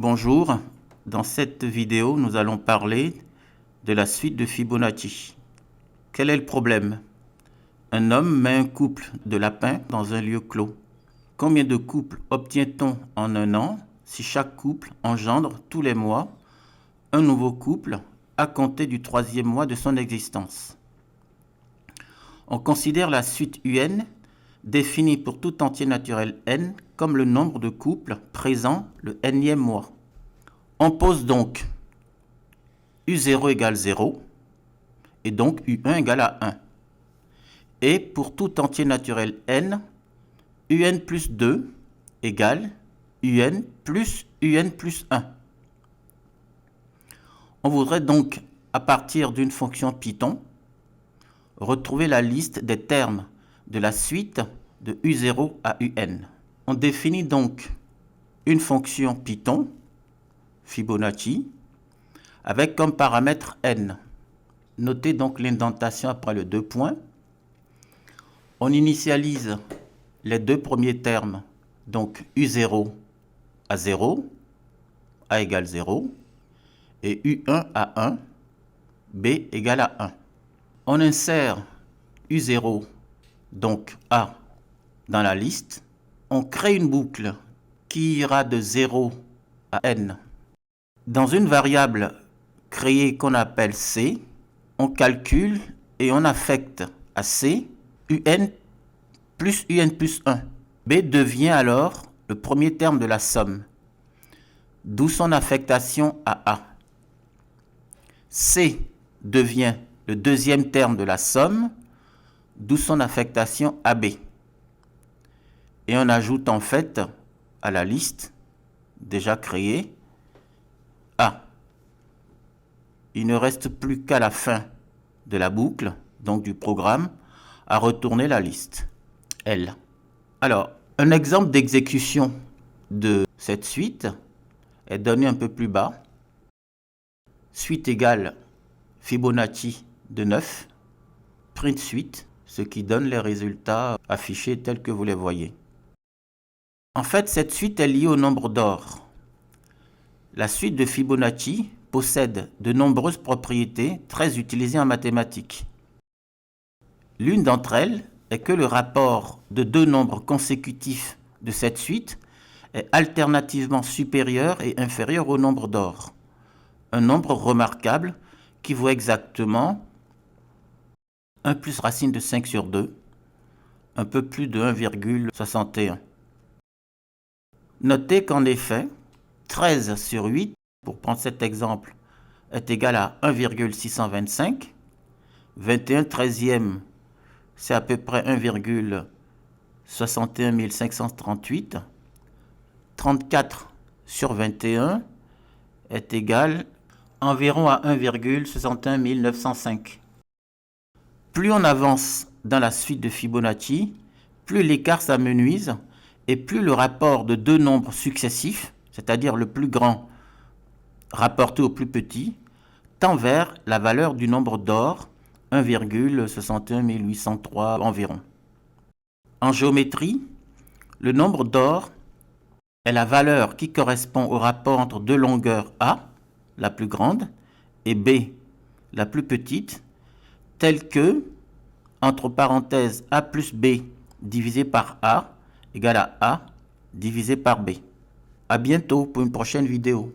Bonjour, dans cette vidéo, nous allons parler de la suite de Fibonacci. Quel est le problème? Un homme met un couple de lapins dans un lieu clos. Combien de couples obtient-on en un an si chaque couple engendre tous les mois un nouveau couple à compter du 3e mois de son existence? On considère la suite UN définie pour tout entier naturel n comme le nombre de couples présents le nème mois. On pose donc U0 égale 0 et donc U1 égale à 1. Et pour tout entier naturel n, UN plus 2 égale UN plus 1. On voudrait donc, à partir d'une fonction Python, retrouver la liste des termes de la suite de U0 à UN. On définit donc une fonction Python, Fibonacci, avec comme paramètre n. Notez donc l'indentation après le 2 points. On initialise les deux premiers termes, donc U0 à 0, A égale 0, et U1 à 1, B égale à 1. On insère U0, donc A, dans la liste. On crée une boucle qui ira de 0 à n. Dans une variable créée qu'on appelle C, on calcule et on affecte à C UN plus 1. B devient alors le premier terme de la somme, d'où son affectation à A. C devient le deuxième terme de la somme, d'où son affectation à B. Et on ajoute en fait à la liste déjà créée A. Il ne reste plus qu'à la fin de la boucle, donc du programme, à retourner la liste L. Alors, un exemple d'exécution de cette suite est donné un peu plus bas. Suite égale Fibonacci de 9, print suite, ce qui donne les résultats affichés tels que vous les voyez. En fait, cette suite est liée au nombre d'or. La suite de Fibonacci possède de nombreuses propriétés très utilisées en mathématiques. L'une d'entre elles est que le rapport de deux nombres consécutifs de cette suite est alternativement supérieur et inférieur au nombre d'or. Un nombre remarquable qui vaut exactement 1 plus racine de 5 sur 2, un peu plus de 1,61. Notez qu'en effet, 13 sur 8, pour prendre cet exemple, est égal à 1,625. 21 treizième, c'est à peu près 1,61 538. 34 sur 21 est égal environ à 1,61 905. Plus on avance dans la suite de Fibonacci, plus l'écart s'amenuise et plus le rapport de deux nombres successifs, c'est-à-dire le plus grand rapporté au plus petit, tend vers la valeur du nombre d'or, 1,61 803 environ. En géométrie, le nombre d'or est la valeur qui correspond au rapport entre deux longueurs A, la plus grande, et B, la plus petite, telle que, entre parenthèses, A plus B divisé par A égale à A divisé par B. À bientôt pour une prochaine vidéo.